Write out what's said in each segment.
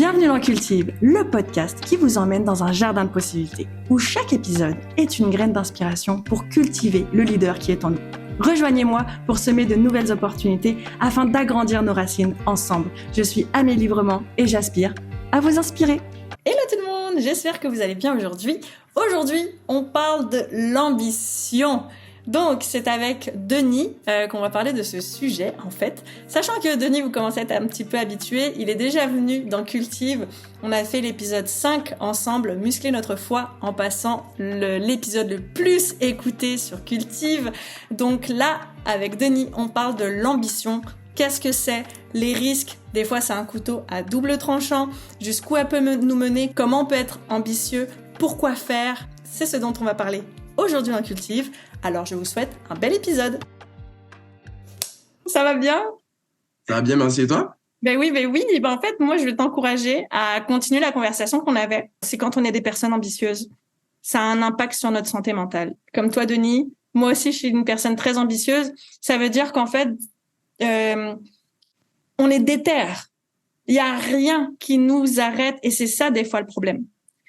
Bienvenue dans Cultive, le podcast qui vous emmène dans un jardin de possibilités, où chaque épisode est une graine d'inspiration pour cultiver le leader qui est en nous. Rejoignez-moi pour semer de nouvelles opportunités afin d'agrandir nos racines ensemble. Je suis Amélie Vrement et j'aspire à vous inspirer. Hello tout le monde, j'espère que vous allez bien aujourd'hui. Aujourd'hui, on parle de l'ambition. Donc, c'est avec Denis qu'on va parler de ce sujet, en fait. Sachant que Denis, vous commencez à être un petit peu habitué, il est déjà venu dans Cultive. On a fait l'épisode 5 ensemble, Muscler notre foi, en passant l'épisode le plus écouté sur Cultive. Donc là, avec Denis, on parle de l'ambition. Qu'est-ce que c'est? Les risques, des fois c'est un couteau à double tranchant. Jusqu'où elle peut nous mener? Comment on peut être ambitieux? Pourquoi faire? C'est ce dont on va parler aujourd'hui dans Cultive. Alors je vous souhaite un bel épisode. Ça va bien? Ça va bien, merci, et toi? Ben oui. En fait, moi, je vais t'encourager à continuer la conversation qu'on avait. C'est quand on est des personnes ambitieuses, ça a un impact sur notre santé mentale. Comme toi, Denis, moi aussi, je suis une personne très ambitieuse. Ça veut dire qu'en fait, on est déter. Il y a rien qui nous arrête, et c'est ça des fois le problème.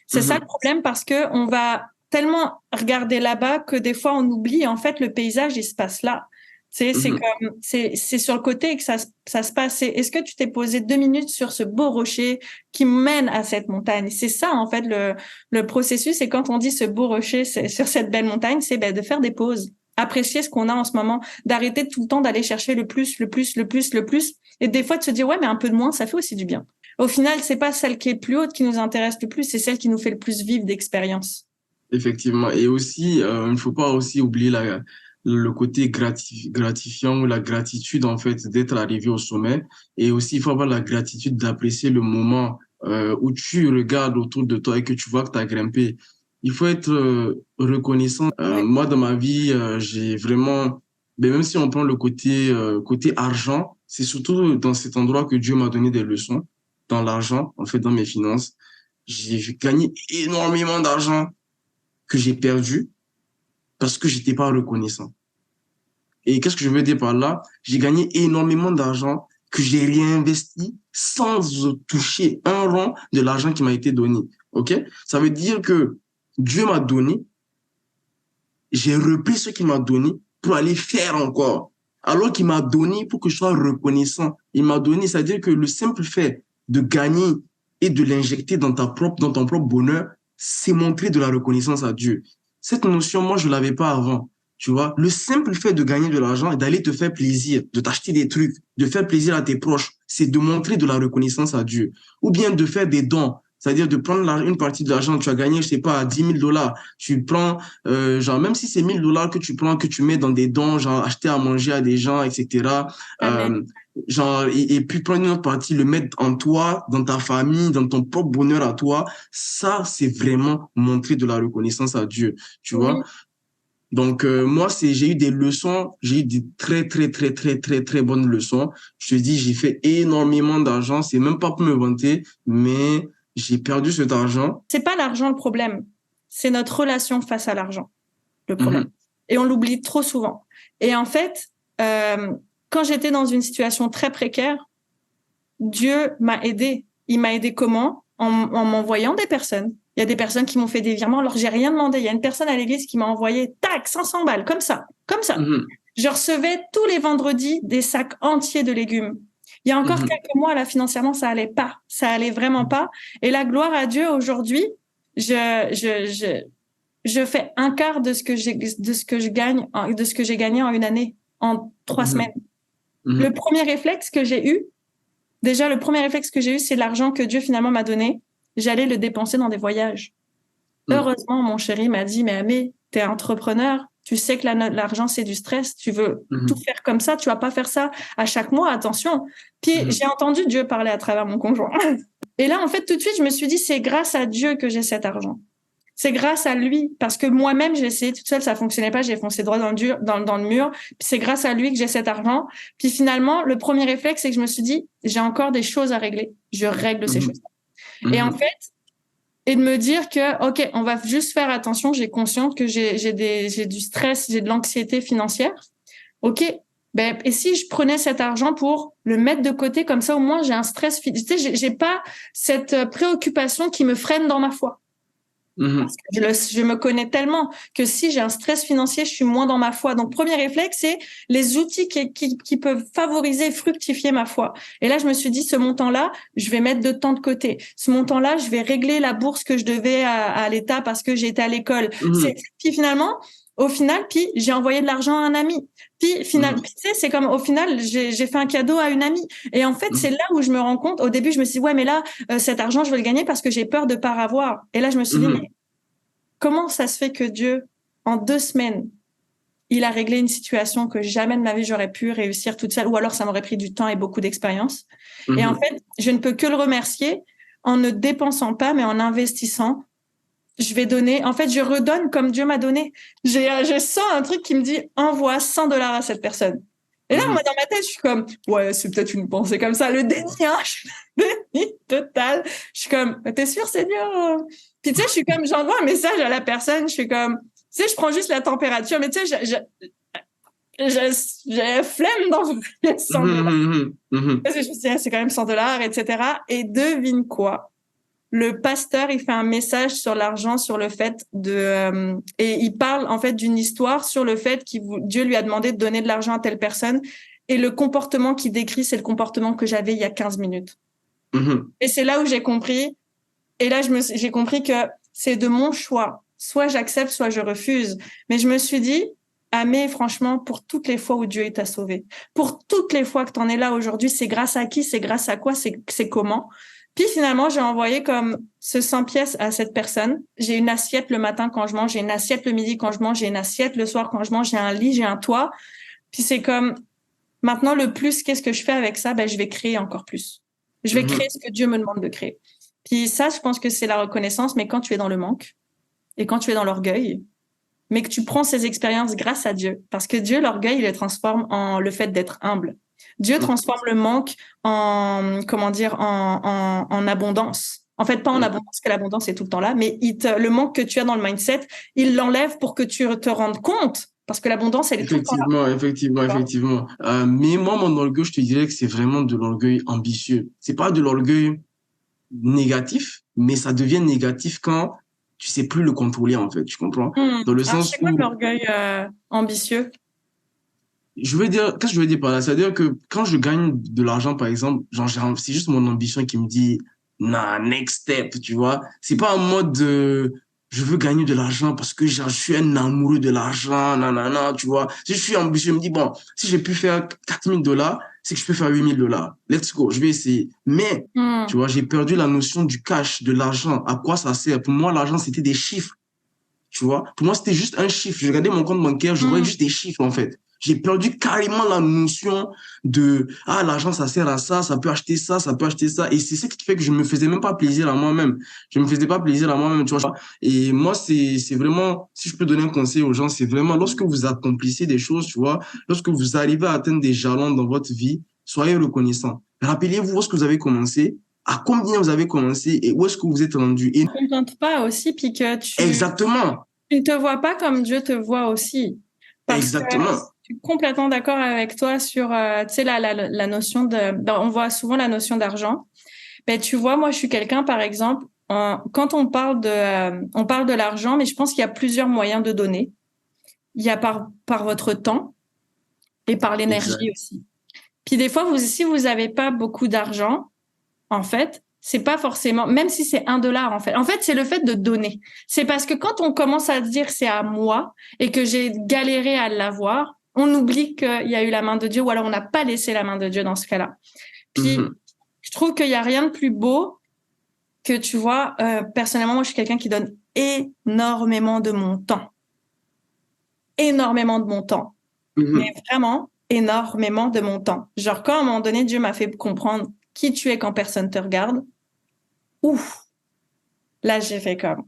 C'est ça le problème, parce que on va tellement regarder là-bas que des fois on oublie en fait le paysage, il se passe là. C'est comme c'est sur le côté que ça se passe. Est-ce que tu t'es posé 2 minutes sur ce beau rocher qui mène à cette montagne? C'est ça en fait le processus. Et quand on dit ce beau rocher, c'est sur cette belle montagne, c'est de faire des pauses, apprécier ce qu'on a en ce moment, d'arrêter tout le temps d'aller chercher le plus, et des fois de se dire ouais mais un peu de moins, ça fait aussi du bien. Au final, c'est pas celle qui est plus haute qui nous intéresse le plus, c'est celle qui nous fait le plus vivre d'expérience. Effectivement. Et aussi, il ne faut pas aussi oublier le côté gratifiant ou la gratitude, en fait, d'être arrivé au sommet. Et aussi, il faut avoir la gratitude d'apprécier le moment où tu regardes autour de toi et que tu vois que tu as grimpé. Il faut être reconnaissant. Moi, dans ma vie, j'ai vraiment, ben, même si on prend le côté argent, c'est surtout dans cet endroit que Dieu m'a donné des leçons. Dans l'argent, en fait, dans mes finances. J'ai gagné énormément d'argent que j'ai perdu parce que j'étais pas reconnaissant. Et qu'est-ce que je veux dire par là? J'ai gagné énormément d'argent que j'ai réinvesti sans toucher un rond de l'argent qui m'a été donné. OK? Ça veut dire que Dieu m'a donné, j'ai repris ce qu'il m'a donné pour aller faire encore. Alors qu'il m'a donné pour que je sois reconnaissant. Il m'a donné, c'est-à-dire que le simple fait de gagner et de l'injecter dans ton propre bonheur, c'est montrer de la reconnaissance à Dieu. Cette notion, moi, je l'avais pas avant. Tu vois, le simple fait de gagner de l'argent et d'aller te faire plaisir, de t'acheter des trucs, de faire plaisir à tes proches, c'est de montrer de la reconnaissance à Dieu. Ou bien de faire des dons, c'est-à-dire de prendre une partie de l'argent que tu as gagné, je sais pas, à 10 000 $, tu prends, genre, même si c'est 1 000 $ que tu prends, que tu mets dans des dons, genre, acheter à manger à des gens, etc. Amen. Genre, et puis prendre une autre partie, le mettre en toi, dans ta famille, dans ton propre bonheur à toi, ça, c'est vraiment montrer de la reconnaissance à Dieu, tu Oui. vois. Donc, moi, j'ai eu des leçons, j'ai eu des très, très, très, très, très, très bonnes leçons. Je te dis, j'ai fait énormément d'argent, c'est même pas pour me vanter, mais j'ai perdu cet argent. C'est pas l'argent le problème, c'est notre relation face à l'argent le problème. Mhm, Et on l'oublie trop souvent. Et en fait, quand j'étais dans une situation très précaire, Dieu m'a aidé. Il m'a aidé comment? En m'envoyant des personnes. Il y a des personnes qui m'ont fait des virements, alors j'ai rien demandé. Il y a une personne à l'église qui m'a envoyé, tac, 500 balles, comme ça. mhm, Je recevais tous les vendredis des sacs entiers de légumes. Il y a encore mhm, quelques mois, là, financièrement, ça allait pas. Ça allait vraiment pas. Et la gloire à Dieu, aujourd'hui, je fais un quart de ce que j'ai gagné en une année, en 3 mhm, semaines. mhm, Le premier réflexe que j'ai eu, c'est l'argent que Dieu finalement m'a donné. J'allais le dépenser dans des voyages. mhm, Heureusement, mon chéri m'a dit, mais Amé, t'es entrepreneur. Tu sais que l'argent, c'est du stress. Tu veux tout mhm, faire comme ça. Tu vas pas faire ça à chaque mois. Attention. Puis, mhm, j'ai entendu Dieu parler à travers mon conjoint. Et là, en fait, tout de suite, je me suis dit, c'est grâce à Dieu que j'ai cet argent. C'est grâce à lui, parce que moi-même, j'ai essayé toute seule, ça fonctionnait pas, j'ai foncé droit dans le mur. Puis c'est grâce à lui que j'ai cet argent. Puis finalement, le premier réflexe, c'est que je me suis dit, j'ai encore des choses à régler. Je règle ces mhm, choses. Et en mhm, fait, et de me dire que, OK, on va juste faire attention, j'ai conscience que j'ai du stress, j'ai de l'anxiété financière. OK, ben, et si je prenais cet argent pour le mettre de côté, comme ça, au moins, j'ai un stress, tu sais, j'ai pas cette préoccupation qui me freine dans ma foi. Parce que je me connais tellement que si j'ai un stress financier, je suis moins dans ma foi. Donc, premier réflexe, c'est les outils qui peuvent favoriser et fructifier ma foi. Et là, je me suis dit, ce montant-là, je vais mettre de temps de côté. Ce montant-là, je vais régler la bourse que je devais à l'État parce que j'étais à l'école. Puis finalement, au final, puis j'ai envoyé de l'argent à un ami. Puis finalement, tu sais, c'est comme au final, j'ai fait un cadeau à une amie. Et en fait, c'est là où je me rends compte. Au début, je me suis dit, ouais, mais là, cet argent, je vais le gagner parce que j'ai peur de pas avoir. Et là, je me suis dit, mais comment ça se fait que Dieu, en 2 semaines, il a réglé une situation que jamais de ma vie j'aurais pu réussir toute seule, ou alors ça m'aurait pris du temps et beaucoup d'expérience. Et en fait, je ne peux que le remercier en ne dépensant pas, mais en investissant. Je vais donner, en fait, je redonne comme Dieu m'a donné. Je sens un truc qui me dit, envoie $100 à cette personne. Et là, moi, dans ma tête, je suis comme, ouais, c'est peut-être une pensée comme ça, le déni, hein, déni total. Je suis comme, t'es sûr, Seigneur? Puis, tu sais, je suis comme, j'envoie un message à la personne, je suis comme, tu sais, je prends juste la température, mais tu sais, j'ai flemme d'envoyer $100. Parce que je me suis dit, c'est quand même $100, etc. Et devine quoi? Le pasteur, il fait un message sur l'argent, sur le fait et il parle en fait d'une histoire sur le fait que Dieu lui a demandé de donner de l'argent à telle personne. Et le comportement qu'il décrit, c'est le comportement que j'avais il y a 15 minutes. Et c'est là où j'ai compris. Et là, j'ai compris que c'est de mon choix. Soit j'accepte, soit je refuse. Mais je me suis dit, mais franchement, pour toutes les fois où Dieu t'a sauvé, pour toutes les fois que tu en es là aujourd'hui, c'est grâce à qui, c'est grâce à quoi, c'est comment. Puis finalement, j'ai envoyé comme ce 100 pièces à cette personne. J'ai une assiette le matin quand je mange, j'ai une assiette le midi quand je mange, j'ai une assiette le soir quand je mange, j'ai un lit, j'ai un toit. Puis c'est comme, maintenant le plus, qu'est-ce que je fais avec ça? Ben, je vais créer encore plus. Je vais créer ce que Dieu me demande de créer. Puis ça, je pense que c'est la reconnaissance, mais quand tu es dans le manque et quand tu es dans l'orgueil, mais que tu prends ces expériences grâce à Dieu, parce que Dieu, l'orgueil, il le transforme en le fait d'être humble. Dieu transforme le manque en, comment dire, en abondance. En fait, pas en abondance, parce que l'abondance est tout le temps là, mais le manque que tu as dans le mindset, il l'enlève pour que tu te rendes compte, parce que l'abondance, elle est tout le temps là. Effectivement. Mais moi, mon orgueil, je te dirais que c'est vraiment de l'orgueil ambitieux. C'est pas de l'orgueil négatif, mais ça devient négatif quand tu sais plus le contrôler, en fait. Tu comprends? Dans le Alors, sens c'est quoi où, l'orgueil ambitieux? qu'est-ce que je veux dire par là? C'est-à-dire que quand je gagne de l'argent, par exemple, genre, c'est juste mon ambition qui me dit, nah, next step, tu vois. C'est pas en mode de, je veux gagner de l'argent parce que genre, je suis un amoureux de l'argent, nanana, tu vois. Si je suis ambitieux, je me dis, bon, si j'ai pu faire $4 000, c'est que je peux faire $8 000. Let's go, je vais essayer. Mais, tu vois, j'ai perdu la notion du cash, de l'argent. À quoi ça sert? Pour moi, l'argent, c'était des chiffres. Tu vois, pour moi, c'était juste un chiffre. Je regardais mon compte bancaire, je voyais juste des chiffres, en fait. J'ai perdu carrément la notion de, l'argent, ça sert à ça, ça peut acheter ça, ça peut acheter ça. Et c'est ce qui fait que je me faisais même pas plaisir à moi-même. Je me faisais pas plaisir à moi-même, tu vois. Et moi, c'est vraiment, si je peux donner un conseil aux gens, c'est vraiment lorsque vous accomplissez des choses, tu vois, lorsque vous arrivez à atteindre des jalons dans votre vie, soyez reconnaissant. Rappelez-vous où est-ce que vous avez commencé, à combien vous avez commencé et où est-ce que vous êtes rendu. Et... Ne te contente pas aussi, puis que Exactement. tu ne te vois pas comme Dieu te voit aussi. Parce que Exactement. je suis complètement d'accord avec toi sur, tu sais, la notion on voit souvent la notion d'argent. Ben, tu vois, moi, je suis quelqu'un, par exemple, quand on parle de l'argent, mais je pense qu'il y a plusieurs moyens de donner. Il y a par votre temps et par l'énergie Exact. aussi. Puis des fois, si vous avez pas beaucoup d'argent, en fait, c'est pas forcément, même si c'est $1, en fait. En fait, c'est le fait de donner. C'est parce que quand on commence à dire c'est à moi et que j'ai galéré à l'avoir, on oublie qu'il y a eu la main de Dieu ou alors on n'a pas laissé la main de Dieu dans ce cas-là. Puis, je trouve qu'il y a rien de plus beau que, tu vois, personnellement, moi, je suis quelqu'un qui donne énormément de mon temps. Énormément de mon temps. Mais vraiment, énormément de mon temps. Genre, quand à un moment donné, Dieu m'a fait comprendre qui tu es quand personne te regarde, ouf, là, j'ai fait comme,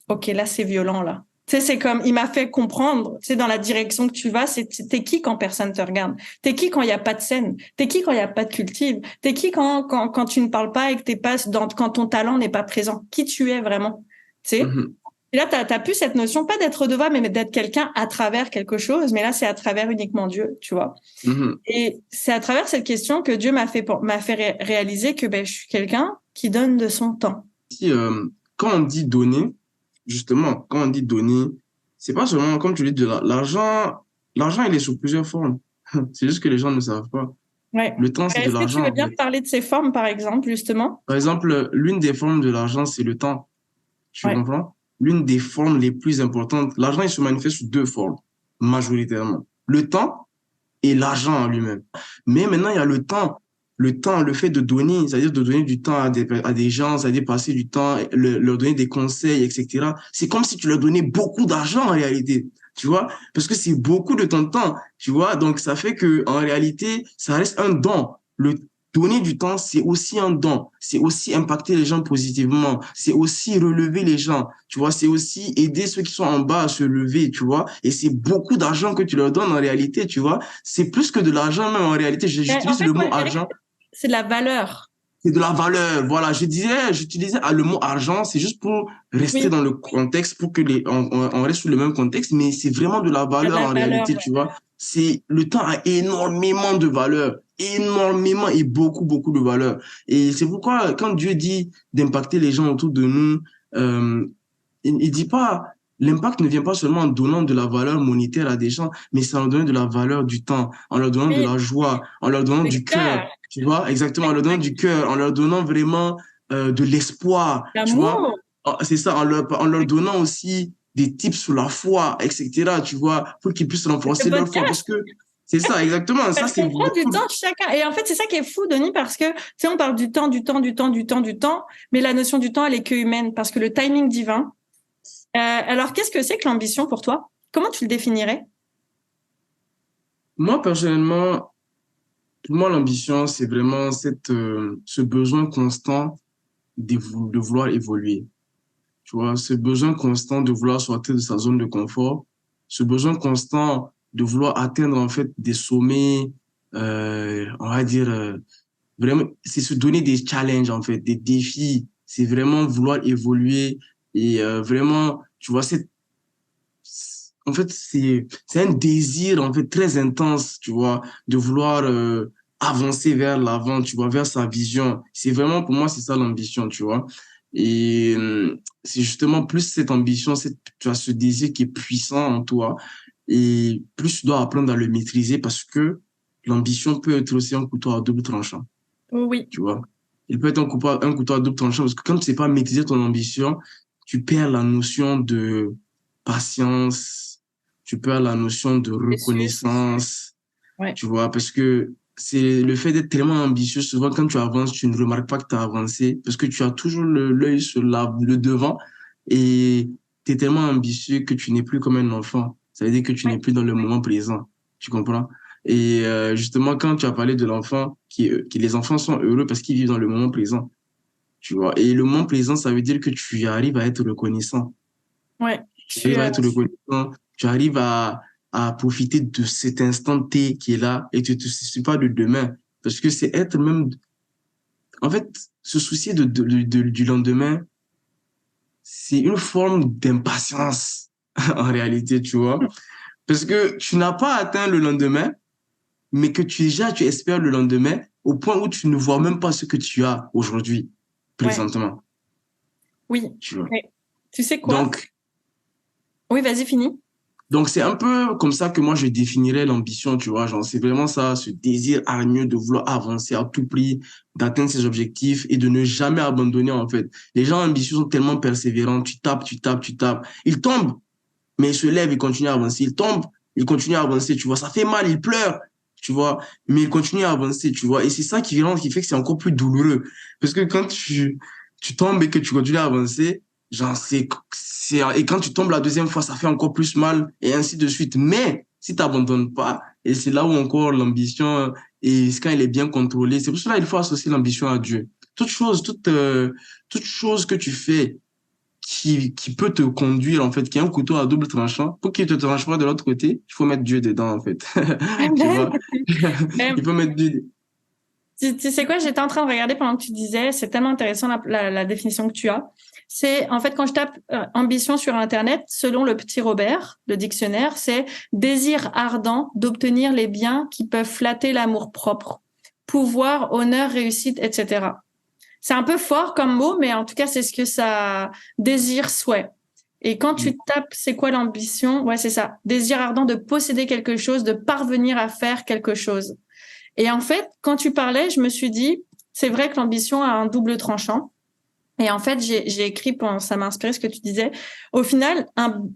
OK, là, c'est violent, là. Tu sais, c'est comme, il m'a fait comprendre, tu sais, dans la direction que tu vas, t'es qui quand personne te regarde? T'es qui quand il y a pas de scène? T'es qui quand il y a pas de cultive? T'es qui quand tu ne parles pas et que quand ton talent n'est pas présent? Qui tu es vraiment? Tu sais? Et là, t'as plus cette notion, pas d'être redevable, mais d'être quelqu'un à travers quelque chose. Mais là, c'est à travers uniquement Dieu, tu vois. Mhm. Et c'est à travers cette question que Dieu m'a fait réaliser que je suis quelqu'un qui donne de son temps. Si, quand on dit donner, justement, quand on dit donner, c'est pas seulement, comme tu dis, l'argent. L'argent, il est sous plusieurs formes. C'est juste que les gens ne savent pas. Ouais. Le temps, c'est de Est-ce que tu l'argent, veux en bien fait. parler de ces formes, par exemple, justement? Par exemple, l'une des formes de l'argent, c'est le temps. Tu Ouais. comprends? L'une des formes les plus importantes. L'argent, il se manifeste sous deux formes, majoritairement. Le temps et l'argent en lui-même. Mais maintenant, il y a le temps. Le temps, le fait de donner, c'est-à-dire de donner du temps à des gens, c'est-à-dire passer du temps, leur donner des conseils, etc. C'est comme si tu leur donnais beaucoup d'argent en réalité, tu vois, parce que c'est beaucoup de ton temps, tu vois. Donc, ça fait que en réalité, ça reste un don. Le donner du temps, c'est aussi un don. C'est aussi impacter les gens positivement. C'est aussi relever les gens, tu vois. C'est aussi aider ceux qui sont en bas à se lever, tu vois. Et c'est beaucoup d'argent que tu leur donnes en réalité, tu vois. C'est plus que de l'argent même en réalité. En J'utilise fait, le moi, mot je dirais que argent. c'est de la valeur. C'est de la valeur. Voilà, j'utilisais le mot argent, c'est juste pour rester Oui, dans le contexte, pour que on reste sur le même contexte, mais c'est vraiment de la il y a de valeur la en valeur. réalité, tu vois. Le temps a énormément de valeur, énormément et beaucoup, beaucoup de valeur. Et c'est pourquoi, quand Dieu dit d'impacter les gens autour de nous, euh, il dit pas, l'impact ne vient pas seulement en donnant de la valeur monétaire à des gens, mais c'est en leur donnant de la valeur du temps, en leur donnant de Oui, la joie, en leur donnant le du cœur, cœur, tu vois, exactement, en leur donnant du cœur, en leur donnant vraiment de l'espoir, tu vois. l'amour. Ah, c'est ça, en leur donnant aussi des tips sur la foi, etc., tu vois, pour qu'ils puissent Ce renforcer leur foi, parce podcast, que c'est ça, exactement, ça parce c'est qu'on prend du beaucoup. temps chacun. Et en fait, c'est ça qui est fou, Denis, parce que, tu sais, on parle du temps, du temps, du temps, du temps, du temps, mais la notion du temps, elle est que humaine, parce que le timing divin. Alors, qu'est-ce que c'est que l'ambition pour toi? Comment tu le définirais? Moi, personnellement, pour moi, l'ambition, c'est vraiment ce besoin constant de vouloir évoluer. Tu vois, ce besoin constant de vouloir sortir de sa zone de confort, ce besoin constant de vouloir atteindre en fait des sommets, on va dire, vraiment, c'est se donner des challenges en fait, des défis. C'est vraiment vouloir évoluer et vraiment, tu vois, en fait, c'est un désir en fait très intense, tu vois, de vouloir avancer vers l'avant, tu vois, vers sa vision. C'est vraiment pour moi c'est ça l'ambition, tu vois. Et c'est justement plus cette ambition, tu as ce désir qui est puissant en toi et plus tu dois apprendre à le maîtriser parce que l'ambition peut être aussi un couteau à double tranchant, Oui, tu vois. Il peut être un couteau à double tranchant parce que quand tu sais pas maîtriser ton ambition, tu perds la notion de patience, tu perds la notion de processus. reconnaissance, Ouais. tu vois, parce que c'est le fait d'être tellement ambitieux. Souvent, quand tu avances, tu ne remarques pas que tu as avancé parce que tu as toujours l'œil sur le devant et tu es tellement ambitieux que tu n'es plus comme un enfant. Ça veut dire que tu Ouais. n'es plus dans le moment présent. Tu comprends? Et justement, quand tu as parlé de l'enfant, qui les enfants sont heureux parce qu'ils vivent dans le moment présent, tu vois. Et le moment présent, ça veut dire que tu arrives à être reconnaissant. Ouais. Tu arrives à être reconnaissant, tu arrives à profiter de cet instant T qui est là et tu ne te soucies pas de demain. Parce que c'est être même, en fait, se soucier du lendemain, c'est une forme d'impatience en réalité, tu vois. Parce que tu n'as pas atteint le lendemain, mais que tu espères le lendemain au point où tu ne vois même pas ce que tu as aujourd'hui, Ouais. présentement, Oui. tu vois. Ouais. Tu sais quoi? Donc, Oui, vas-y, fini. Donc, c'est un peu comme ça que moi, je définirais l'ambition, tu vois. Genre, c'est vraiment ça, ce désir hargneux de vouloir avancer à tout prix, d'atteindre ses objectifs et de ne jamais abandonner, en fait. Les gens ambitieux sont tellement persévérants. Tu tapes, tu tapes, tu tapes. Ils tombent, mais ils se lèvent, ils continuent à avancer. Ils tombent, ils continuent à avancer, tu vois. Ça fait mal, ils pleurent, tu vois. Mais ils continuent à avancer, tu vois. Et c'est ça qui fait que c'est encore plus douloureux. Parce que quand tu tombes et que tu continues à avancer, genre, et quand tu tombes la deuxième fois, ça fait encore plus mal et ainsi de suite. Mais si tu n'abandonnes pas, et c'est là où encore l'ambition, et quand elle est bien contrôlée, c'est pour cela qu'il faut associer l'ambition à Dieu. Toute chose que tu fais qui peut te conduire, en fait, qui est un couteau à double tranchant, pour qu'il te tranche pas de l'autre côté, il faut mettre Dieu dedans, en fait. Tu vois? Ben, Il faut mettre Dieu. Tu sais quoi, j'étais en train de regarder pendant que tu disais, c'est tellement intéressant la définition que tu as. C'est, en fait, quand je tape ambition sur Internet, selon le petit Robert, le dictionnaire, c'est désir ardent d'obtenir les biens qui peuvent flatter l'amour-propre, pouvoir, honneur, réussite, etc. C'est un peu fort comme mot, mais en tout cas, c'est ce que ça désire, souhait. Et quand tu tapes, c'est quoi l'ambition? Ouais, c'est ça. Désir ardent de posséder quelque chose, de parvenir à faire quelque chose. Et en fait, quand tu parlais, je me suis dit, c'est vrai que l'ambition a un double tranchant. Et en fait, j'ai écrit, ça m'a inspiré ce que tu disais. Au final,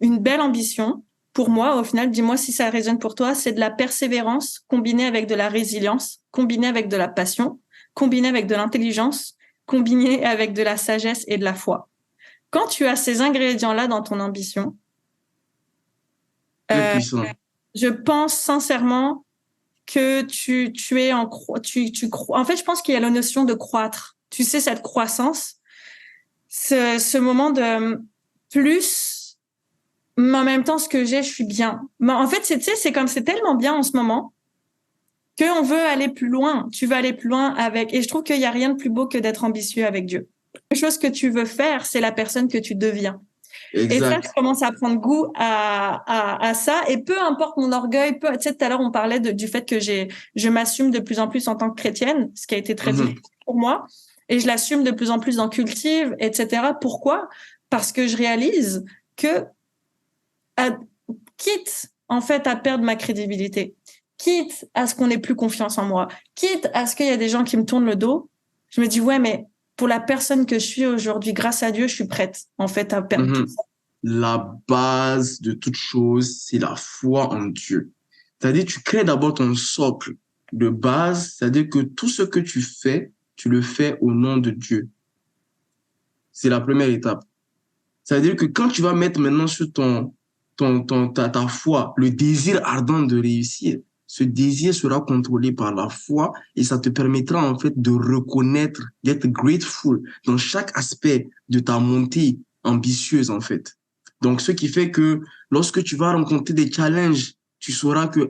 une belle ambition, pour moi, au final, dis-moi si ça résonne pour toi, c'est de la persévérance combinée avec de la résilience, combinée avec de la passion, combinée avec de l'intelligence, combinée avec de la sagesse et de la foi. Quand tu as ces ingrédients-là dans ton ambition, Très puissant. je pense sincèrement que tu es tu crois. En fait, je pense qu'il y a la notion de croître. Tu sais, cette croissance, ce moment de plus, mais en même temps, ce que j'ai, je suis bien. Mais en fait, tu sais, c'est comme c'est tellement bien en ce moment qu'on veut aller plus loin. Tu veux aller plus loin avec, et je trouve qu'il y a rien de plus beau que d'être ambitieux avec Dieu. La chose que tu veux faire, c'est la personne que tu deviens. Et ça, je Exact. commence à prendre goût à ça. Et peu importe mon orgueil, tu sais, tout à l'heure, on parlait du fait que je m'assume de plus en plus en tant que chrétienne, ce qui a été très difficile pour moi. Et je l'assume de plus en plus dans Cultive, etc. Pourquoi? Parce que je réalise que, quitte, en fait, à perdre ma crédibilité, quitte à ce qu'on n'ait plus confiance en moi, quitte à ce qu'il y a des gens qui me tournent le dos, je me dis, ouais, mais pour la personne que je suis aujourd'hui, grâce à Dieu, je suis prête, en fait, à perdre tout ça. La base de toute chose, c'est la foi en Dieu. C'est-à-dire, tu crées d'abord ton socle de base, c'est-à-dire que tout ce que tu fais, tu le fais au nom de Dieu. C'est la première étape. C'est-à-dire que quand tu vas mettre maintenant sur ta foi le désir ardent de réussir, ce désir sera contrôlé par la foi et ça te permettra en fait de reconnaître, d'être grateful dans chaque aspect de ta montée ambitieuse en fait. Donc, ce qui fait que lorsque tu vas rencontrer des challenges, tu sauras que,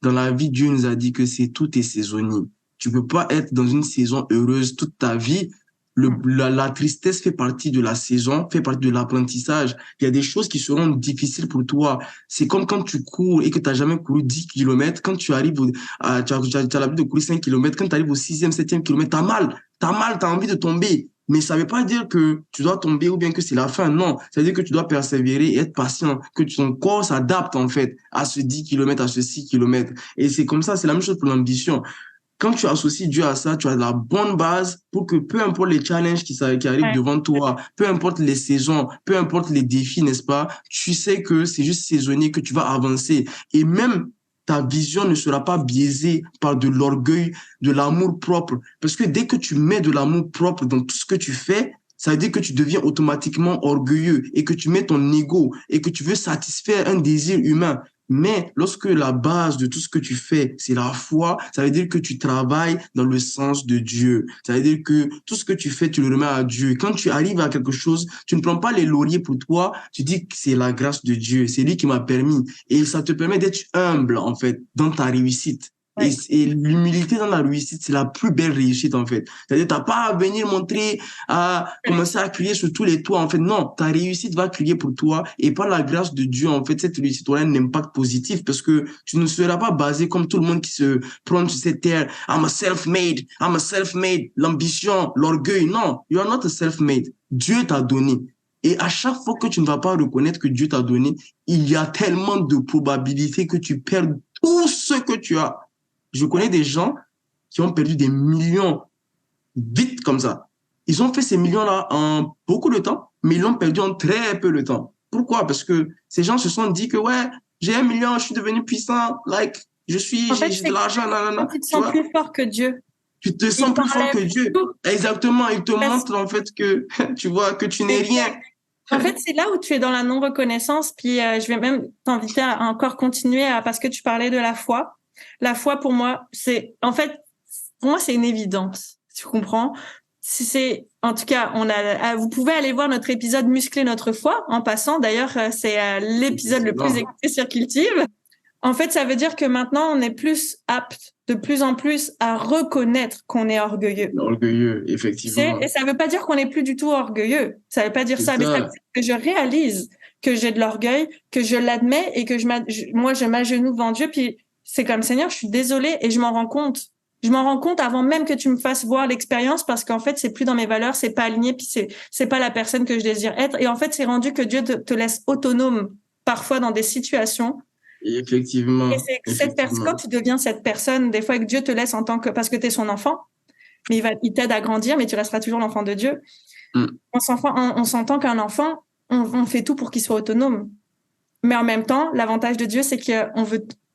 dans la vie, Dieu nous a dit que c'est tout est saisonnier. Tu peux pas être dans une saison heureuse toute ta vie. La tristesse fait partie de la saison, fait partie de l'apprentissage. Il y a des choses qui seront difficiles pour toi. C'est comme quand tu cours et que tu n'as jamais couru 10 kilomètres. Quand tu arrives, tu as l'habitude de courir 5 kilomètres. Quand tu arrives au sixième, septième kilomètre, tu as envie de tomber. Mais ça ne veut pas dire que tu dois tomber ou bien que c'est la fin. Non, ça veut dire que tu dois persévérer et être patient, que ton corps s'adapte en fait à ce 10 kilomètres, à ce 6 kilomètres. Et c'est comme ça, c'est la même chose pour l'ambition. Quand tu associes Dieu à ça, tu as la bonne base pour que peu importe les challenges qui arrivent devant toi, peu importe les saisons, peu importe les défis, n'est-ce pas, tu sais que c'est juste saisonnier, que tu vas avancer. Et même ta vision ne sera pas biaisée par de l'orgueil, de l'amour propre. Parce que dès que tu mets de l'amour propre dans tout ce que tu fais, ça veut dire que tu deviens automatiquement orgueilleux et que tu mets ton ego et que tu veux satisfaire un désir humain. Mais lorsque la base de tout ce que tu fais, c'est la foi, ça veut dire que tu travailles dans le sens de Dieu. Ça veut dire que tout ce que tu fais, tu le remets à Dieu. Quand tu arrives à quelque chose, tu ne prends pas les lauriers pour toi, tu dis que c'est la grâce de Dieu, c'est lui qui m'a permis. Et ça te permet d'être humble, en fait, dans ta réussite. Et l'humilité dans la réussite, c'est la plus belle réussite, en fait. C'est-à-dire, t'as pas à venir montrer, à commencer à crier sur tous les toits, en fait. Non, ta réussite va crier pour toi. Et par la grâce de Dieu, en fait, cette réussite aura un impact positif parce que tu ne seras pas basé comme tout le monde qui se prend sur cette terre. I'm a self-made, l'ambition, l'orgueil. Non, you are not a self-made. Dieu t'a donné. Et à chaque fois que tu ne vas pas reconnaître que Dieu t'a donné, il y a tellement de probabilités que tu perds tout ce que tu as. Je connais des gens qui ont perdu des millions vite comme ça. Ils ont fait ces millions-là en beaucoup de temps, mais ils l'ont perdu en très peu de temps. Pourquoi? Parce que ces gens se sont dit que, ouais, j'ai 1 million, je suis devenu puissant, En fait, j'ai c'est de l'argent, nanana. tu te Tu sens vois? plus fort que Dieu. Tu te Il sens plus fort t'enlève que Dieu. tout. Exactement. Il te Parce- montre, en fait, que, tu vois, que tu n'es rien. En fait, c'est là où tu es dans la non-reconnaissance. Puis je vais même t'inviter à encore continuer parce que tu parlais de la foi. La foi, pour moi, pour moi, c'est une évidence. Tu comprends? En tout cas, vous pouvez aller voir notre épisode Muscler notre foi en passant. D'ailleurs, c'est l'épisode le plus Excellent. écouté sur Cultive. En fait, ça veut dire que maintenant, on est plus apte, de plus en plus, à reconnaître qu'on est orgueilleux. Orgueilleux, effectivement. Et ça veut pas dire qu'on n'est plus du tout orgueilleux. Ça veut pas dire C'est ça, mais ça veut ça. dire que je réalise que j'ai de l'orgueil, que je l'admets et que moi, je m'agenouille devant Dieu. Puis c'est comme Seigneur, je suis désolée et je m'en rends compte. Je m'en rends compte avant même que tu me fasses voir l'expérience parce qu'en fait, c'est plus dans mes valeurs, c'est pas aligné, puis c'est pas la personne que je désire être. Et en fait, c'est rendu que Dieu te laisse autonome parfois dans des situations. Et Effectivement, c'est cette personne, effectivement. quand tu deviens cette personne, des fois que Dieu te laisse en tant que, parce que tu es son enfant, mais il t'aide à grandir, mais tu resteras toujours l'enfant de Dieu. Mm. On s'entend qu'un enfant, on fait tout pour qu'il soit autonome. Mais en même temps, l'avantage de Dieu, c'est que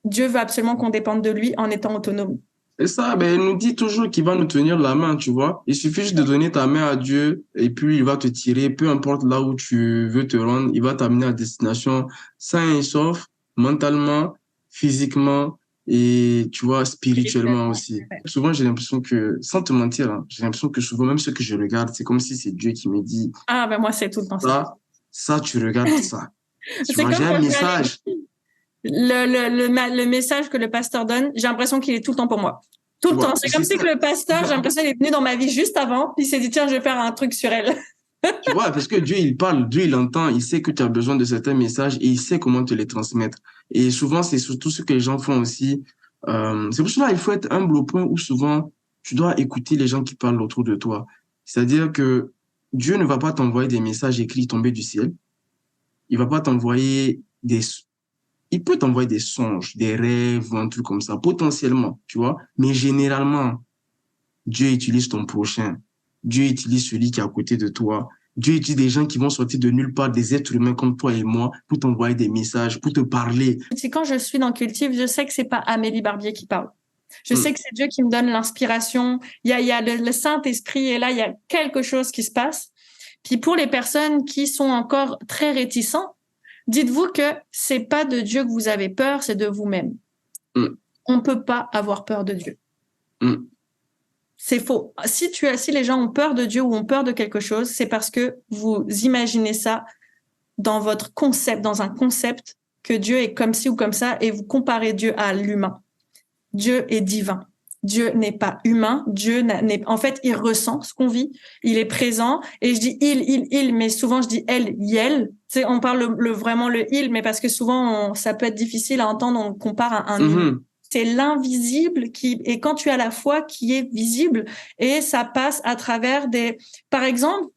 Dieu veut absolument qu'on dépende de lui en étant autonome. Et ça, ben, il nous dit toujours qu'il va nous tenir la main, tu vois. Il suffit juste de donner ta main à Dieu et puis il va te tirer, peu importe là où tu veux te rendre, il va t'amener à destination sain et sauf, mentalement, physiquement et, tu vois, spirituellement aussi. Souvent, j'ai l'impression que, sans te mentir, hein, j'ai l'impression que souvent, même ce que je regarde, c'est comme si c'est Dieu qui me dit, Ah, ben moi, c'est tout le temps ça. ça, tu regardes ça. Tu C'est vois, comme j'ai un quand je vais aller message. le message que le pasteur donne, j'ai l'impression qu'il est tout le temps pour moi. Tout Tu le temps. vois, C'est c'est comme si ça. que le pasteur, j'ai l'impression qu'il est venu dans ma vie juste avant, puis il s'est dit, tiens, je vais faire un truc sur elle. Tu vois, parce que Dieu, il parle, Dieu, il entend, il sait que tu as besoin de certains messages et il sait comment te les transmettre. Et souvent, c'est surtout ce que les gens font aussi. C'est pour cela qu'il faut être humble au point où souvent, tu dois écouter les gens qui parlent autour de toi. C'est-à-dire que Dieu ne va pas t'envoyer des messages écrits tombés du ciel. Il va pas t'envoyer il peut t'envoyer des songes, des rêves ou un truc comme ça, potentiellement, tu vois. Mais généralement, Dieu utilise ton prochain. Dieu utilise celui qui est à côté de toi. Dieu utilise des gens qui vont sortir de nulle part, des êtres humains comme toi et moi, pour t'envoyer des messages, pour te parler. C'est quand je suis dans Cultive, je sais que c'est pas Amélie Barbier qui parle. Je sais Mm. que c'est Dieu qui me donne l'inspiration. Il y a le Saint-Esprit et là, il y a quelque chose qui se passe. Puis pour les personnes qui sont encore très réticents, dites-vous que c'est pas de Dieu que vous avez peur, c'est de vous-même. Mm. On peut pas avoir peur de Dieu. Mm. C'est faux. Si les gens ont peur de Dieu ou ont peur de quelque chose, c'est parce que vous imaginez ça dans votre concept, dans un concept que Dieu est comme ci ou comme ça et vous comparez Dieu à l'humain. Dieu est divin. Dieu n'est pas humain. En fait, il ressent ce qu'on vit. Il est présent. Et je dis il, mais souvent je dis elle, yel. Tu sais, on parle vraiment le il, mais parce que souvent ça peut être difficile à entendre. On le compare à un humain. Mhm. C'est l'invisible et quand tu as la foi qui est visible et ça passe à travers par exemple,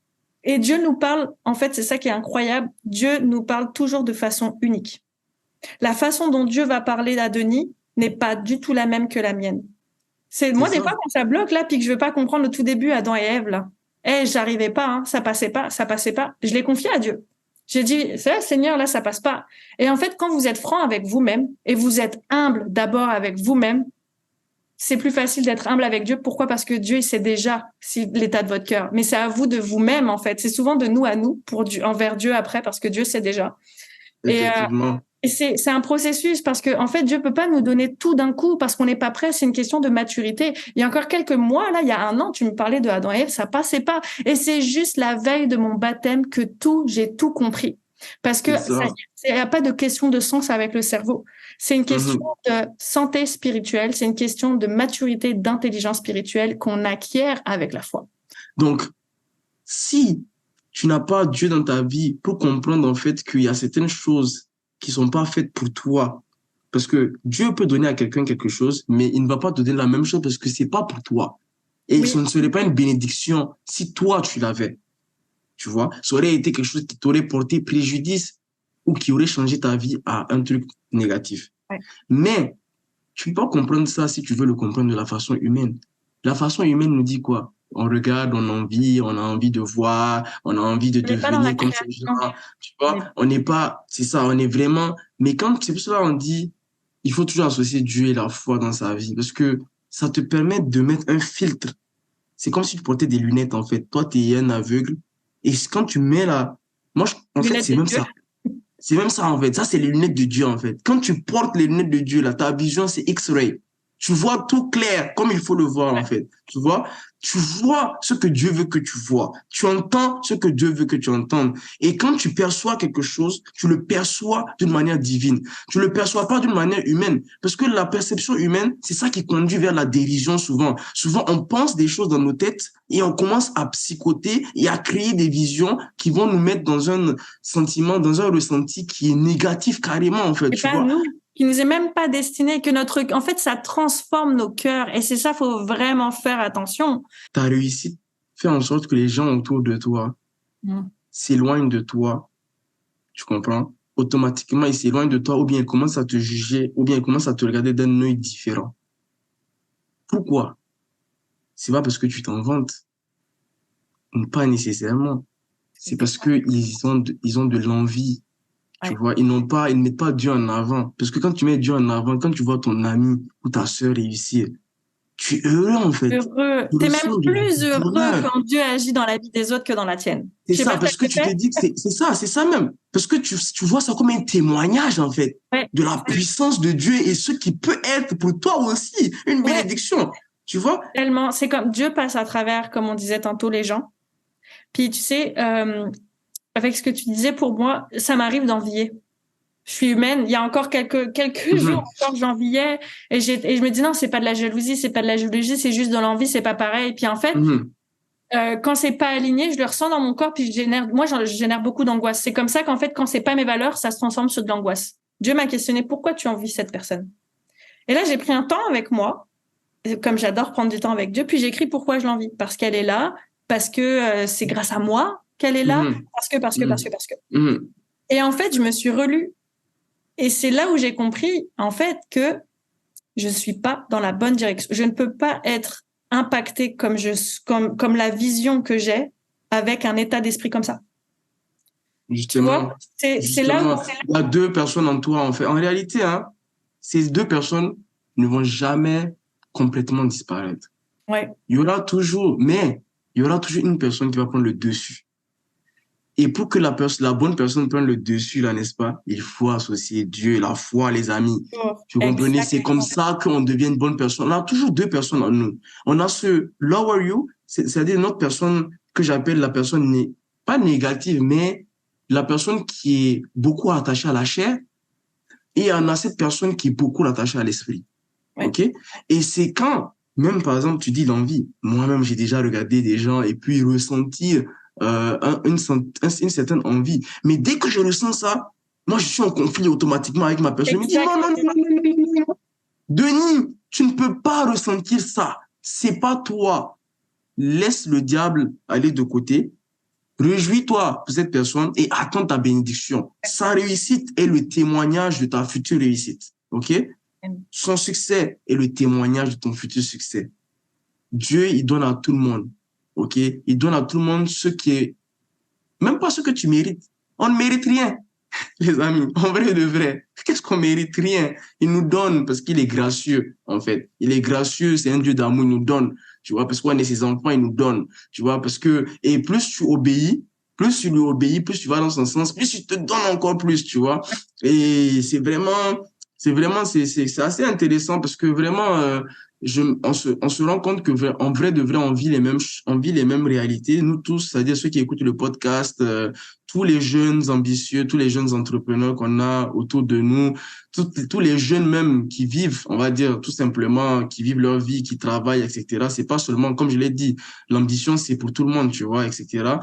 et Dieu nous parle, en fait, c'est ça qui est incroyable. Dieu nous parle toujours de façon unique. La façon dont Dieu va parler à Denis n'est pas du tout la même que la mienne. C'est C'est moi des ça. fois quand ça bloque là puis que je veux pas comprendre le tout début Adam et Ève là. J'arrivais pas hein, ça passait pas. Je l'ai confié à Dieu. J'ai dit Seigneur là ça passe pas. Et en fait quand vous êtes franc avec vous-même et vous êtes humble d'abord avec vous-même, c'est plus facile d'être humble avec Dieu. Pourquoi? Parce que Dieu il sait déjà l'état de votre cœur. Mais c'est à vous de vous-même en fait. C'est souvent de nous à nous pour envers Dieu après parce que Dieu sait déjà. Et Effectivement. et c'est un processus parce que en fait Dieu peut pas nous donner tout d'un coup parce qu'on n'est pas prêt. C'est une question de maturité. Il y a encore quelques mois là, il y a un an, tu me parlais de Adam et Ève, ça passait pas. Et c'est juste la veille de mon baptême que j'ai tout compris. Parce que C'est ça. il n'y a pas de question de sens avec le cerveau. C'est une question Mhm. de santé spirituelle. C'est une question de maturité, d'intelligence spirituelle qu'on acquiert avec la foi. Donc, si tu n'as pas Dieu dans ta vie pour comprendre en fait qu'il y a certaines choses qui sont pas faites pour toi, parce que Dieu peut donner à quelqu'un quelque chose, mais il ne va pas te donner la même chose parce que c'est pas pour toi. Et ce Oui, ne serait pas une bénédiction si toi tu l'avais. Tu vois, ça aurait été quelque chose qui t'aurait porté préjudice ou qui aurait changé ta vie à un truc négatif. ouais. Mais tu ne peux pas comprendre ça si tu veux le comprendre de la façon humaine. La façon humaine nous dit quoi? On regarde, on a envie de voir, on a envie de On n'est pas dans la devenir comme ces création. gens. Tu vois, on n'est pas, c'est ça, on est vraiment, mais quand, c'est pour cela on dit, il faut toujours associer Dieu et la foi dans sa vie parce que ça te permet de mettre un filtre. C'est comme si tu portais des lunettes, en fait. Toi, tu es un aveugle. Et quand tu mets là, moi, en fait, Lunettes c'est de même Dieu. ça. C'est même ça, en fait. Ça, c'est les lunettes de Dieu, en fait. Quand tu portes les lunettes de Dieu, là, ta vision, c'est X-ray. Tu vois tout clair, comme il faut le voir, en fait. Tu vois ce que Dieu veut que tu vois. Tu entends ce que Dieu veut que tu entendes. Et quand tu perçois quelque chose, tu le perçois d'une manière divine. Tu le perçois pas d'une manière humaine. Parce que la perception humaine, c'est ça qui conduit vers la dérision souvent. Souvent, on pense des choses dans nos têtes et on commence à psychoter et à créer des visions qui vont nous mettre dans un sentiment, dans un ressenti qui est négatif carrément, en fait, Et tu pas vois. nous, qui nous est même pas destiné, que en fait, ça transforme nos cœurs. Et c'est ça, faut vraiment faire attention. Ta réussite fait en sorte que les gens autour de toi s'éloignent de toi, tu comprends? Automatiquement, ils s'éloignent de toi ou bien ils commencent à te juger ou bien ils commencent à te regarder d'un œil différent. Pourquoi? C'est pas parce que tu t'en vantes, pas nécessairement. C'est parce que ils ont de l'envie, tu vois. Ils ne mettent pas Dieu en avant. Parce que quand tu mets Dieu en avant, quand tu vois ton ami ou ta sœur réussir, tu es heureux, en fait. Heureux. Tu T'es même ressens du plus heureux bonheur. quand Dieu agit dans la vie des autres que dans la tienne. C'est Je sais pas ça, si ça parce que te tu te fait. dis que c'est ça même. Parce que tu vois ça comme un témoignage, en fait, Ouais. de la puissance de Dieu et ce qui peut être pour toi aussi une bénédiction. Tu vois? Tellement. C'est comme Dieu passe à travers, comme on disait tantôt, les gens. Puis tu sais, avec ce que tu disais, pour moi, ça m'arrive d'envier. Je suis humaine. Il y a encore quelques jours encore, j'enviais et je me dis non, c'est pas de la jalousie, c'est pas de la jalousie, c'est juste de l'envie, c'est pas pareil. Et puis en fait, quand c'est pas aligné, je le ressens dans mon corps, puis je génère beaucoup d'angoisse. C'est comme ça qu'en fait, quand c'est pas mes valeurs, ça se transforme sur de l'angoisse. Dieu m'a questionné pourquoi tu envies cette personne. Et là, j'ai pris un temps avec moi, comme j'adore prendre du temps avec Dieu, puis j'ai écrit pourquoi je l'envie, parce qu'elle est là, parce que c'est grâce à moi qu'elle est là, parce que. Et en fait, je me suis relue. Et c'est là où j'ai compris, en fait, que je suis pas dans la bonne direction. Je ne peux pas être impactée comme la vision que j'ai avec un état d'esprit comme ça. Justement, c'est là où il y a deux personnes en toi, en fait. En réalité, hein, ces deux personnes ne vont jamais complètement disparaître. Ouais. Il y aura toujours une personne qui va prendre le dessus. Et pour que la bonne personne prenne le dessus, là, n'est-ce pas? Il faut associer Dieu, la foi, les amis. Tu comprenez? C'est comme ça qu'on devient une bonne personne. On a toujours deux personnes en nous. On a ce lower you, c'est-à-dire une autre personne que j'appelle la personne pas négative, mais la personne qui est beaucoup attachée à la chair. Et on a cette personne qui est beaucoup attachée à l'esprit. Ouais. OK? Et c'est quand, même par exemple, tu dis l'envie. Moi-même, j'ai déjà regardé des gens et puis ressentir une certaine envie. Mais dès que je ressens ça, moi, je suis en conflit automatiquement avec ma personne. Je me dis, non. Denis, tu ne peux pas ressentir ça. C'est pas toi. Laisse le diable aller de côté. Réjouis-toi pour cette personne et attends ta bénédiction. Sa réussite est le témoignage de ta future réussite. OK? Son succès est le témoignage de ton futur succès. Dieu, il donne à tout le monde. OK? Il donne à tout le monde ce qui est, même pas ce que tu mérites. On ne mérite rien, les amis. En vrai de vrai. Qu'est-ce qu'on mérite? Rien. Il nous donne parce qu'il est gracieux, en fait. Il est gracieux, c'est un Dieu d'amour, il nous donne. Tu vois, parce qu'on est ses enfants, il nous donne. Tu vois, parce que, et plus tu obéis, plus tu lui obéis, plus tu vas dans son sens, plus il te donne encore plus, tu vois. Et c'est assez intéressant parce que vraiment, on se rend compte que en vrai de vrai, on vit les mêmes réalités. Nous tous, c'est-à-dire ceux qui écoutent le podcast, tous les jeunes ambitieux, tous les jeunes entrepreneurs qu'on a autour de nous, tous les jeunes même qui vivent, on va dire tout simplement, qui vivent leur vie, qui travaillent, etc. C'est pas seulement, comme je l'ai dit, l'ambition c'est pour tout le monde, tu vois, etc.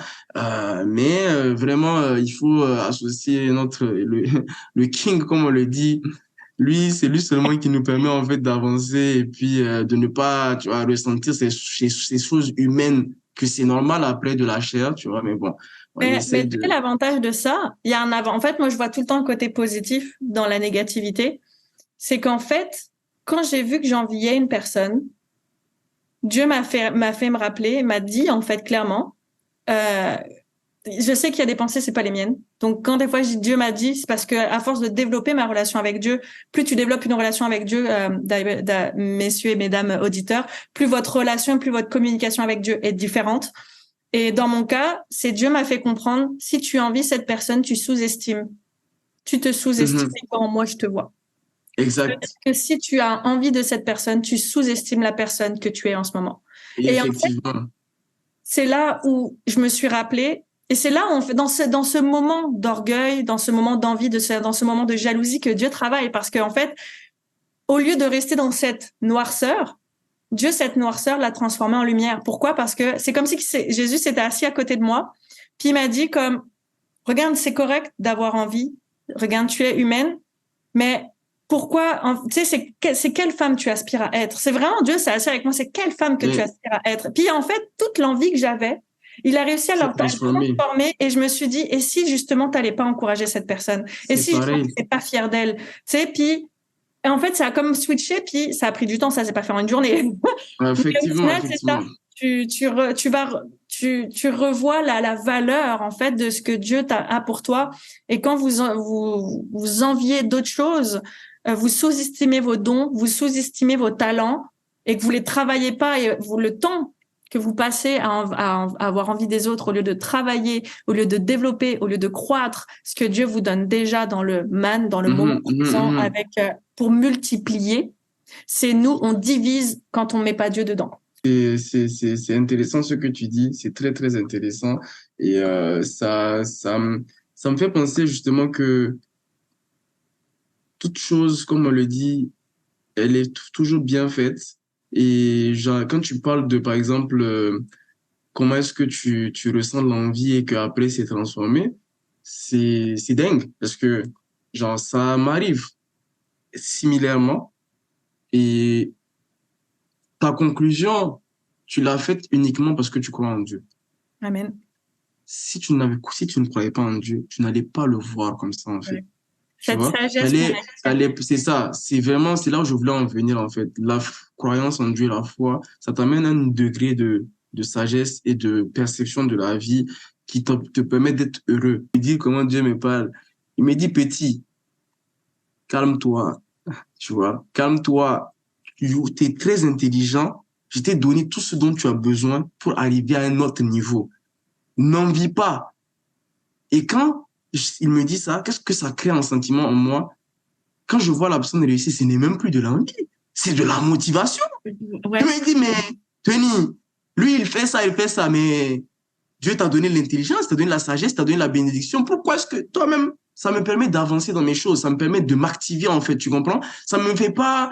Mais vraiment, il faut associer le king, comme on le dit. Lui, c'est lui seulement qui nous permet en fait d'avancer et puis de ne pas, tu vois, ressentir ces choses humaines que c'est normal après de la chair, tu vois, mais bon. Mais l'avantage de ça, il y a un avant. En fait, moi, je vois tout le temps le côté positif dans la négativité. C'est qu'en fait, quand j'ai vu que j'enviais une personne, Dieu m'a fait me rappeler, m'a dit en fait clairement, je sais qu'il y a des pensées, c'est pas les miennes. Donc, quand des fois Dieu m'a dit, c'est parce que à force de développer ma relation avec Dieu, plus tu développes une relation avec Dieu, messieurs et mesdames auditeurs, plus votre relation, plus votre communication avec Dieu est différente. Et dans mon cas, c'est Dieu m'a fait comprendre, si tu envies cette personne, tu sous-estimes. Tu te sous-estimes quand moi je te vois. Exact. Que si tu as envie de cette personne, tu sous-estimes la personne que tu es en ce moment. Et Et en fait, effectivement. c'est là où je me suis rappelée, et c'est là où on fait, dans ce moment d'orgueil, dans ce moment d'envie, dans ce moment de jalousie que Dieu travaille. Parce qu'en fait, au lieu de rester dans cette noirceur, Dieu, cette noirceur, l'a transformée en lumière. Pourquoi? Parce que c'est comme si Jésus s'était assis à côté de moi, puis il m'a dit comme, regarde, c'est correct d'avoir envie, regarde, tu es humaine, mais pourquoi, tu sais, c'est quelle femme tu aspires à être? C'est vraiment Dieu, c'est assis avec moi, c'est quelle femme que tu Mais aspires à être? Puis en fait, toute l'envie que j'avais, il a réussi à c'est la transformé. transformer et je me suis dit, et si justement t'allais pas encourager cette personne? Et C'est si justement pareil. t'étais pas fière d'elle? Tu sais, puis et en fait, ça a comme switché, puis ça a pris du temps, ça s'est pas fait en une journée. Mais au Effectivement, final, c'est ça. effectivement. Tu revois la valeur, en fait, de ce que Dieu a pour toi. Et quand vous enviez d'autres choses, vous sous-estimez vos dons, vous sous-estimez vos talents et que vous les travaillez pas et le temps que vous passez à avoir envie des autres au lieu de travailler, au lieu de développer, au lieu de croître ce que Dieu vous donne déjà dans le man, dans le moment Mhm, mhm, présent mhm. avec, pour multiplier. C'est nous, on divise quand on met pas Dieu dedans. C'est intéressant ce que tu dis, c'est très, très intéressant. Et ça me fait penser justement que toute chose, comme on le dit, elle est toujours bien faite. Et genre, quand tu parles de, par exemple, comment est-ce que tu ressens l'envie et qu'après c'est transformé, c'est dingue. Parce que, genre, ça m'arrive similairement. Et ta conclusion, tu l'as faite uniquement parce que tu crois en Dieu. Amen. Si tu ne croyais pas en Dieu, tu n'allais pas le voir comme ça, en fait. Ouais. Tu Cette vois? sagesse qu'on a. C'est ça. C'est vraiment, c'est là où je voulais en venir, en fait. Croyance en Dieu, la foi, ça t'amène à un degré de sagesse et de perception de la vie qui te permet d'être heureux. Il dit comment Dieu me parle. Il me dit, petit, calme-toi, tu vois? Calme-toi. Tu es très intelligent. Je t'ai donné tout ce dont tu as besoin pour arriver à un autre niveau. N'envie pas. Et quand il me dit ça, qu'est-ce que ça crée un sentiment en moi? Quand je vois la personne réussir, ce n'est même plus de l'envie, c'est de la motivation. Je Ouais. me dis, mais Tony, lui, il fait ça, mais Dieu t'a donné l'intelligence, t'a donné la sagesse, t'a donné la bénédiction. Pourquoi est-ce que toi-même, ça me permet d'avancer dans mes choses, ça me permet de m'activer, en fait, tu comprends? Ça me fait pas,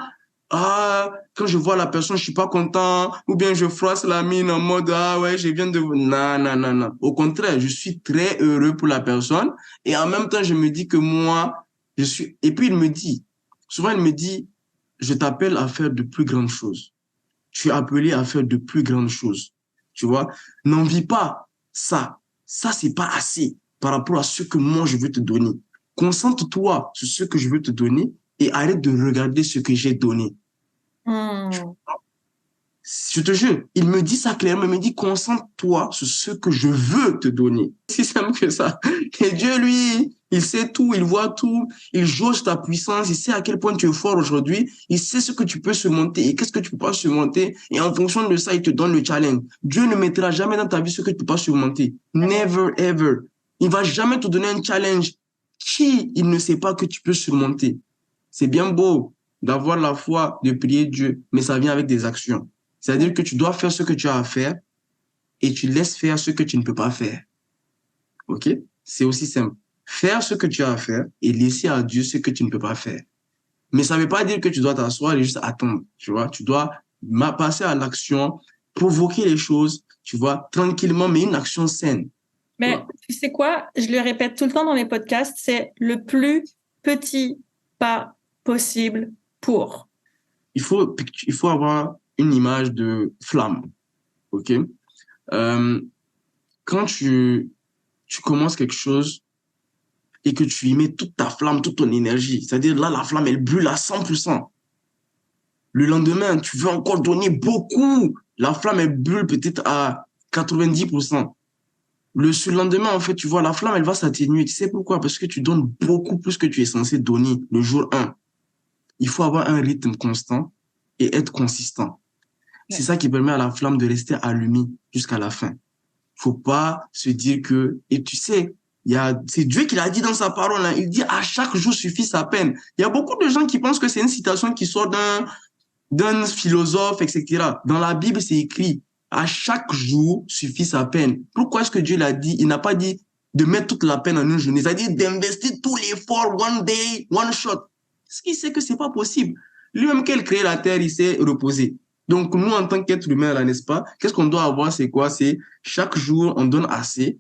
quand je vois la personne, je suis pas content, ou bien je froisse la mine en mode, ah ouais, je viens de... Non, non, non, non. Au contraire, je suis très heureux pour la personne, et en même temps, je me dis que moi, je suis... Et puis, il me dit, souvent, il me dit, je t'appelle à faire de plus grandes choses. Tu es appelé à faire de plus grandes choses. Tu vois? N'envie pas ça. Ça, c'est pas assez par rapport à ce que moi, je veux te donner. Concentre-toi sur ce que je veux te donner et arrête de regarder ce que j'ai donné. Hmm. Je te jure, il me dit ça clairement, il me dit concentre-toi sur ce que je veux te donner. Si simple que ça. Et Dieu, lui, il sait tout, il voit tout, il jauge ta puissance, il sait à quel point tu es fort aujourd'hui, il sait ce que tu peux surmonter et qu'est-ce que tu peux pas surmonter. Et en fonction de ça, il te donne le challenge. Dieu ne mettra jamais dans ta vie ce que tu peux pas surmonter. Never, ever. Il va jamais te donner un challenge qui il ne sait pas que tu peux surmonter. C'est bien beau d'avoir la foi, de prier Dieu, mais ça vient avec des actions. C'est-à-dire que tu dois faire ce que tu as à faire et tu laisses faire ce que tu ne peux pas faire. OK? C'est aussi simple. Faire ce que tu as à faire et laisser à Dieu ce que tu ne peux pas faire. Mais ça ne veut pas dire que tu dois t'asseoir et juste attendre. Tu vois? Tu dois passer à l'action, provoquer les choses, tu vois, tranquillement, mais une action saine. Tu Mais vois? tu sais quoi? Je le répète tout le temps dans les podcasts, c'est le plus petit pas possible pour. Il faut avoir une image de flamme. OK? Euh, quand tu commences quelque chose, et que tu y mets toute ta flamme, toute ton énergie. C'est-à-dire là, la flamme, elle brûle à 100%. Le lendemain, tu veux encore donner beaucoup. La flamme, elle brûle peut-être à 90%. Le surlendemain, en fait, tu vois, la flamme, elle va s'atténuer. Tu sais pourquoi? Parce que tu donnes beaucoup plus que tu es censé donner le jour 1. Il faut avoir un rythme constant et être consistant. C'est Ouais. ça qui permet à la flamme de rester allumée jusqu'à la fin. Faut pas se dire que, et tu sais, c'est Dieu qui l'a dit dans sa parole, hein. Il dit à chaque jour suffit sa peine. Il y a beaucoup de gens qui pensent que c'est une citation qui sort d'un philosophe, etc. Dans la Bible, c'est écrit à chaque jour suffit sa peine. Pourquoi est-ce que Dieu l'a dit? Il n'a pas dit de mettre toute la peine en une journée. C'est-à-dire d'investir tout l'effort one day, one shot. Parce qu'il sait que c'est pas possible. Lui-même, qu'il crée la terre, il s'est reposé. Donc, nous, en tant qu'être humain, là, n'est-ce pas? Qu'est-ce qu'on doit avoir? C'est quoi? C'est chaque jour, on donne assez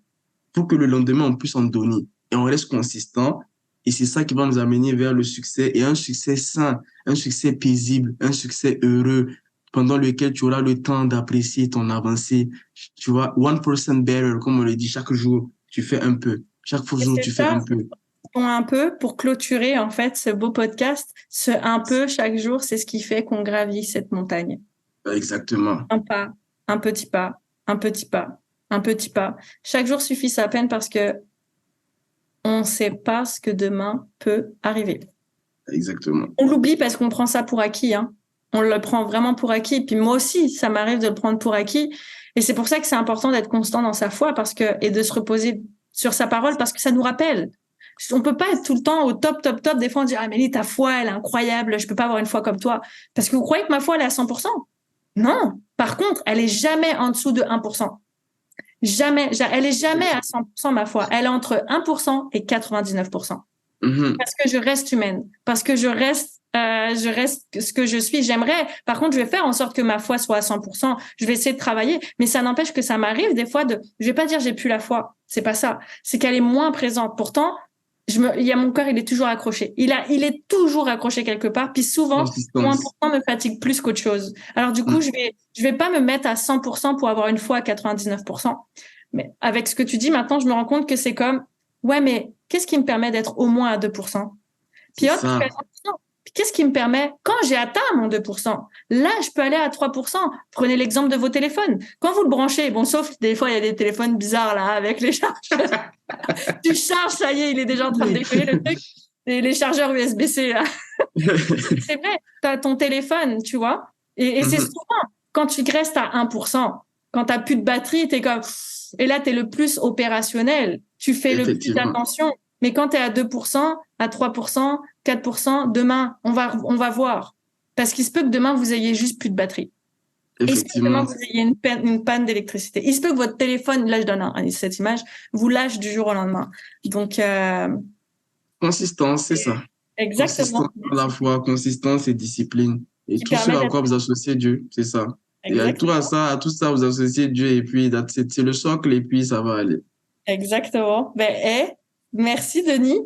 pour que le lendemain, on puisse en donner. Et on reste consistant. Et c'est ça qui va nous amener vers le succès, et un succès sain, un succès paisible, un succès heureux, pendant lequel tu auras le temps d'apprécier ton avancée. Tu vois, 1% better, comme on le dit, chaque jour, tu fais un peu. Chaque jour, tu fais un peu. Un peu pour clôturer, en fait, ce beau podcast. Ce un peu chaque jour, c'est ce qui fait qu'on gravit cette montagne. Exactement. Un pas, un petit pas, un petit pas, un petit pas. Chaque jour suffit sa peine parce que on ne sait pas ce que demain peut arriver. Exactement. On l'oublie parce qu'on prend ça pour acquis, hein. On le prend vraiment pour acquis. Puis moi aussi, ça m'arrive de le prendre pour acquis. Et c'est pour ça que c'est important d'être constant dans sa foi et de se reposer sur sa parole parce que ça nous rappelle. On peut pas être tout le temps au top. Des fois, on dit, ah, Amélie, ta foi, elle est incroyable. Je peux pas avoir une foi comme toi. Parce que vous croyez que ma foi, elle est à 100%. Non. Par contre, elle est jamais en dessous de 1%. Jamais. Elle est jamais à 100%, ma foi. Elle est entre 1% et 99%. Parce que je reste humaine. Parce que je reste ce que je suis. J'aimerais. Par contre, je vais faire en sorte que ma foi soit à 100%. Je vais essayer de travailler. Mais ça n'empêche que ça m'arrive des fois je vais pas dire j'ai plus la foi. C'est pas ça. C'est qu'elle est moins présente. Pourtant, mon cœur, il est toujours accroché. Il est toujours accroché quelque part. Puis souvent, 1% me fatigue plus qu'autre chose. Alors du coup, je vais pas me mettre à 100% pour avoir une foi à 99%. Mais avec ce que tu dis maintenant, je me rends compte que c'est comme, ouais, mais qu'est-ce qui me permet d'être au moins à 2%? Puis hop, je fais 100%. Puis qu'est-ce qui me permet, quand j'ai atteint mon 2%, là, je peux aller à 3%. Prenez l'exemple de vos téléphones. Quand vous le branchez, bon, sauf des fois, il y a des téléphones bizarres, là, avec les chargeurs. Tu charges, ça y est, il est déjà en train de décoller le truc. Les chargeurs USB-C, là. C'est vrai, t'as ton téléphone, tu vois. Et c'est souvent, quand tu restes à 1%, quand t'as plus de batterie, t'es comme, et là, t'es le plus opérationnel. Tu fais le plus d'attention. Mais quand t'es à 2%, à 3%, 4%, demain, on va voir. Parce qu'il se peut que demain, vous ayez juste plus de batterie. Il se peut que demain, vous ayez une panne d'électricité. Il se peut que votre téléphone, là, je donne cette image, vous lâche du jour au lendemain. Donc, consistance, c'est ça. Exactement. Consistance à la fois, consistance et discipline. Et tout ce à quoi vous associez Dieu, c'est ça. Exactement. Et à tout ça, vous associez Dieu, et puis c'est le socle, et puis ça va aller. Exactement. Merci Denis.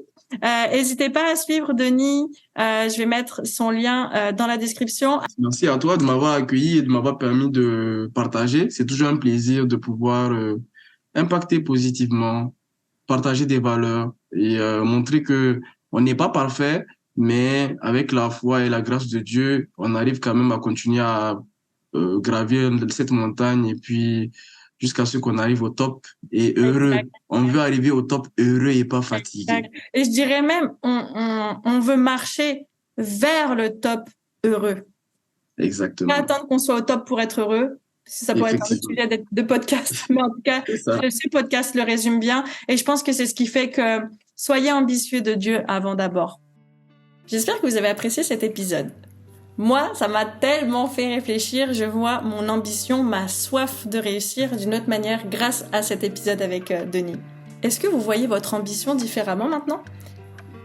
N'hésitez pas à suivre Denis. Je vais mettre son lien dans la description. Merci à toi de m'avoir accueilli et de m'avoir permis de partager. C'est toujours un plaisir de pouvoir impacter positivement, partager des valeurs et montrer que on n'est pas parfait, mais avec la foi et la grâce de Dieu, on arrive quand même à continuer à gravir cette montagne et puis jusqu'à ce qu'on arrive au top et heureux. Exact. On veut arriver au top heureux et pas fatigué. Exact. Et je dirais même, on veut marcher vers le top heureux. Exactement. Pas attendre qu'on soit au top pour être heureux. Ça pourrait être un sujet de podcast. Mais en tout cas, ce podcast le résume bien. Et je pense que c'est ce qui fait que soyez ambitieux de Dieu avant d'abord. J'espère que vous avez apprécié cet épisode. Moi, ça m'a tellement fait réfléchir. Je vois mon ambition, ma soif de réussir d'une autre manière grâce à cet épisode avec Denis. Est-ce que vous voyez votre ambition différemment maintenant ?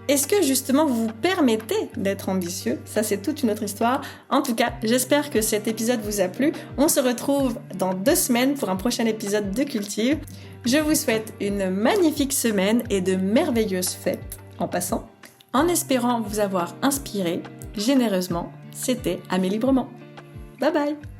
Est-ce que justement vous vous permettez d'être ambitieux ? Ça, c'est toute une autre histoire. En tout cas, j'espère que cet épisode vous a plu. On se retrouve dans 2 semaines pour un prochain épisode de Cultive. Je vous souhaite une magnifique semaine et de merveilleuses fêtes en passant. En espérant vous avoir inspiré généreusement, c'était Amélie Bremont. Bye bye!